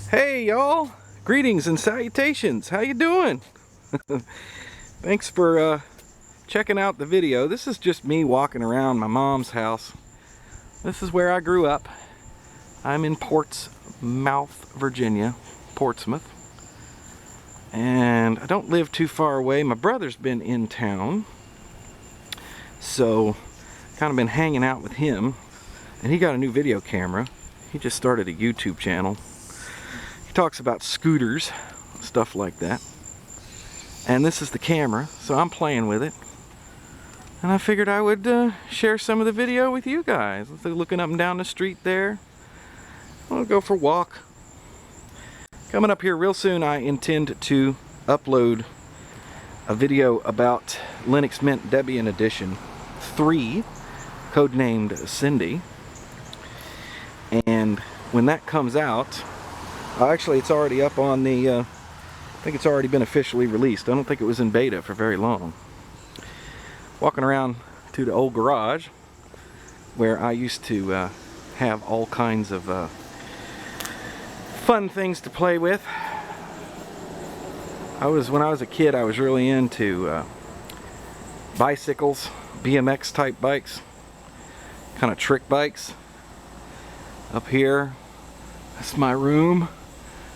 Hey y'all, greetings and salutations. How you doing? Thanks for checking out the video. This is just me walking around my mom's house. This is where I grew up. I'm in Portsmouth, Virginia, Portsmouth. And I don't live too far away. My brother's been in town, so kind of been hanging out with him. And he got a new video camera. He just started a YouTube channel. Talks about scooters, stuff like that. And this is the camera, so I'm playing with it. And I figured I would share some of the video with you guys. Looking up and down the street there. I'll go for a walk. Coming up here real soon, I intend to upload a video about Linux Mint Debian Edition 3, codenamed Cindy. And when that comes out, actually, it's already up on the, I think it's already been officially released. I don't think it was in beta for very long. Walking around to the old garage where I used to have all kinds of fun things to play with. When I was a kid, I was really into bicycles, BMX type bikes, kind of trick bikes. Up here, that's my room.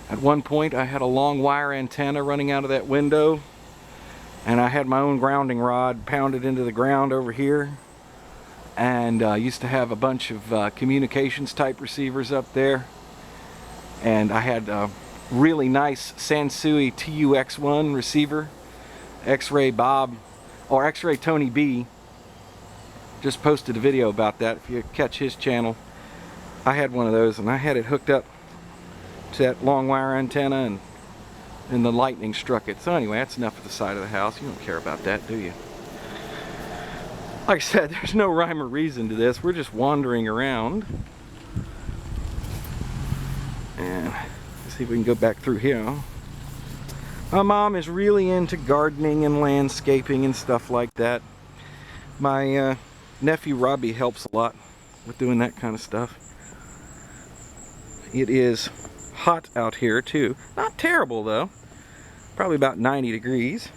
At one point I had a long wire antenna running out of that window, and I had my own grounding rod pounded into the ground over here, and I used to have a bunch of communications type receivers up there, and I had a really nice Sansui TUX1 receiver. X-Ray Bob, or X-Ray Tony B, just posted a video about that. If you catch his channel, I had one of those, and I had it hooked up to that long wire antenna, and the lightning struck it. So anyway, that's enough of the side of the house. You don't care about that, do you? Like I said, there's no rhyme or reason to this. We're just wandering around. And let's see if we can go back through here. My mom is really into gardening and landscaping and stuff like that. My nephew Robbie helps a lot with doing that kind of stuff. It is hot out here too. Not terrible though. Probably about 90 degrees.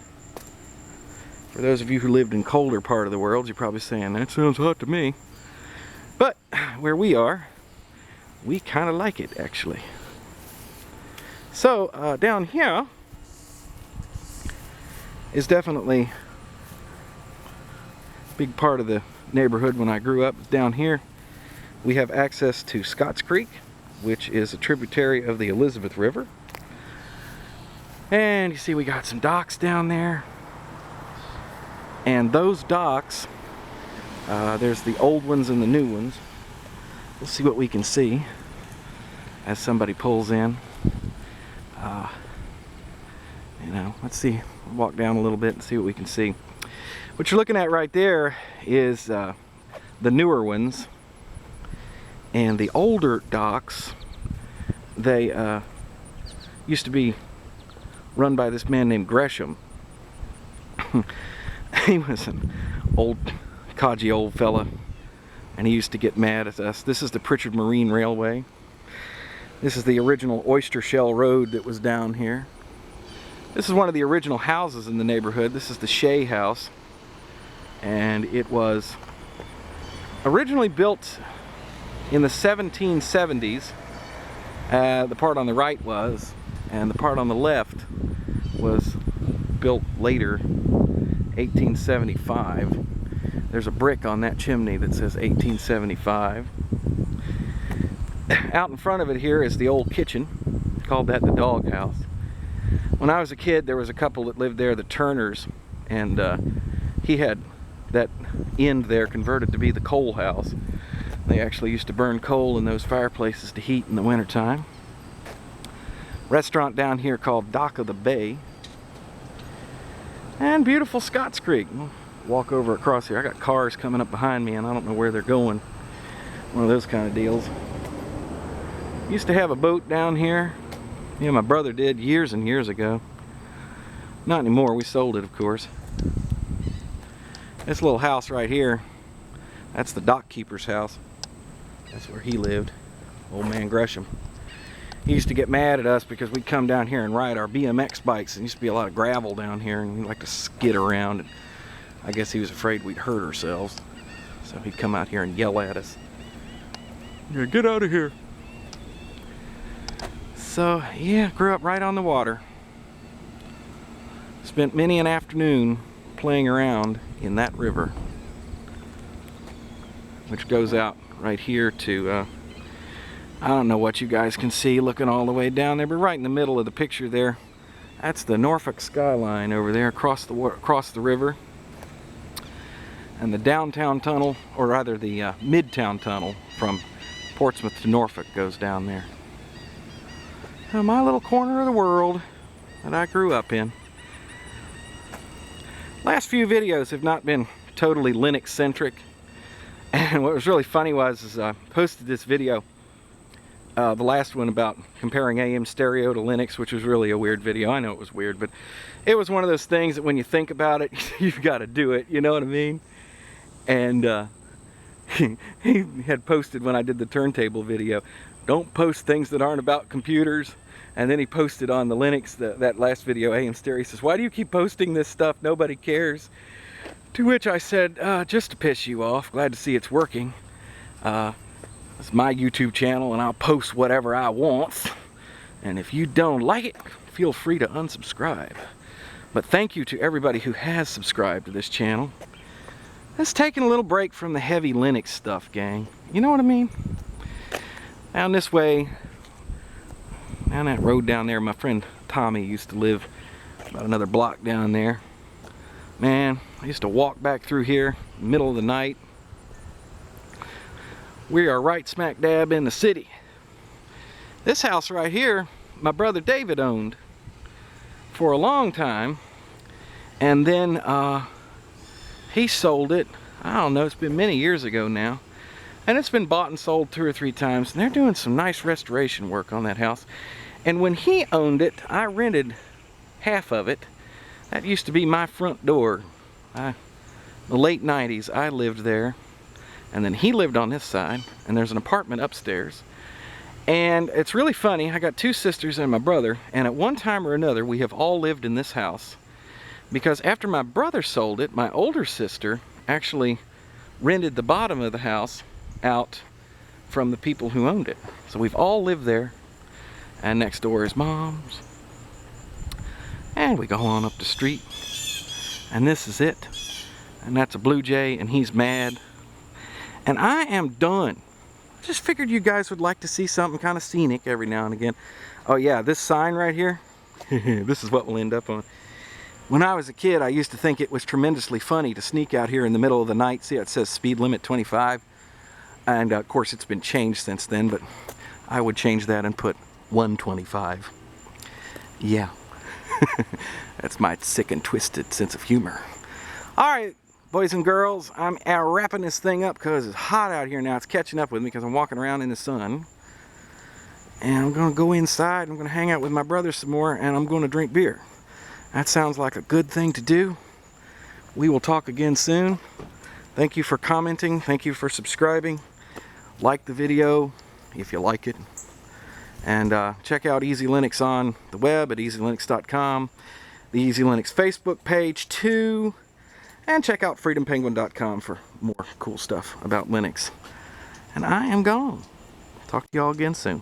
For those of you who lived in colder part of the world, you're probably saying, that sounds hot to me. But where we are, we kind of like it actually. So down here is definitely a big part of the neighborhood when I grew up. Down here we have access to Scotts Creek, which is a tributary of the Elizabeth River. And you see we got some docks down there. And those docks, there's the old ones and the new ones. We'll see what we can see as somebody pulls in. You know, let's see, walk down a little bit and see what we can see. What you're looking at right there is the newer ones. And the older docks, they used to be run by this man named Gresham. He was an old, codgy old fella, and he used to get mad at us. This is the Pritchard Marine Railway. This is the original Oyster Shell Road that was down here. This is one of the original houses in the neighborhood. This is the Shea House, and it was originally built in the 1770s. The part on the right was, and the part on the left was built later, 1875. There's a brick on that chimney that says 1875. Out in front of it here is the old kitchen. Called that the dog house. When I was a kid, there was a couple that lived there, the Turners, and he had that end there converted to be the coal house. They actually used to burn coal in those fireplaces to heat in the wintertime. Restaurant down here called Dock of the Bay. And beautiful Scotts Creek. We'll walk over across here. I got cars coming up behind me and I don't know where they're going. One of those kind of deals. Used to have a boat down here. Yeah, my brother did years and years ago. Not anymore, we sold it of course. This little house right here, that's the dock keeper's house. That's where he lived, old man Gresham. he used to get mad at us because we'd come down here and ride our BMX bikes. There used to be a lot of gravel down here, and we'd like to skid around. And I guess he was afraid we'd hurt ourselves. So he'd come out here and yell at us. Yeah, get out of here. So, yeah, grew up right on the water. Spent many an afternoon playing around in that river, which goes out right here to, I don't know what you guys can see looking all the way down there, but right in the middle of the picture there, that's the Norfolk skyline over there across the river. And the downtown tunnel, or rather the midtown tunnel from Portsmouth to Norfolk goes down there. So my little corner of the world that I grew up in. Last few videos have not been totally Linux centric, and what was really funny was I posted this video, the last one about comparing AM stereo to Linux, which was really a weird video. I know it was weird, but it was one of those things that when you think about it, you've got to do it, you know what I mean? And he had posted when I did the turntable video, don't post things that aren't about computers. And then he posted on the Linux, that last video, AM stereo, he says, why do you keep posting this stuff? Nobody cares. To which I said, just to piss you off, glad to see it's working. It's my YouTube channel and I'll post whatever I want. And if you don't like it, feel free to unsubscribe. But thank you to everybody who has subscribed to this channel. Let's take a little break from the heavy Linux stuff, gang. You know what I mean? Down this way, down that road down there, my friend Tommy used to live about another block down there. Man, I used to walk back through here, middle of the night. We are right smack dab in the city. This house right here, my brother David owned for a long time. And then he sold it, I don't know, it's been many years ago now. And it's been bought and sold 2 or 3 times. And they're doing some nice restoration work on that house. And when he owned it, I rented half of it. That used to be my front door. The late 90s, I lived there. And then he lived on this side. And there's an apartment upstairs. And it's really funny. I got 2 sisters and my brother. And at one time or another, we have all lived in this house. Because after my brother sold it, my older sister actually rented the bottom of the house out from the people who owned it. So we've all lived there, and next door is Mom's, and we go on up the street, and this is it, and that's a blue jay, and he's mad, and I am done. I just figured you guys would like to see something kind of scenic every now and again. Oh yeah, this sign right here, this is what we'll end up on. When I was a kid, I used to think it was tremendously funny to sneak out here in the middle of the night. See, it says speed limit 25. And of course it's been changed since then, but I would change that and put 125. Yeah. That's my sick and twisted sense of humor. Alright, boys and girls, I'm wrapping this thing up because it's hot out here now. It's catching up with me because I'm walking around in the sun. And I'm going to go inside, I'm going to hang out with my brother some more, and I'm going to drink beer. That sounds like a good thing to do. We will talk again soon. Thank you for commenting. Thank you for subscribing. Like the video if you like it. And check out Easy Linux on the web at easylinux.com. The Easy Linux Facebook page too. And check out freedompenguin.com for more cool stuff about Linux. And I am gone. Talk to y'all again soon.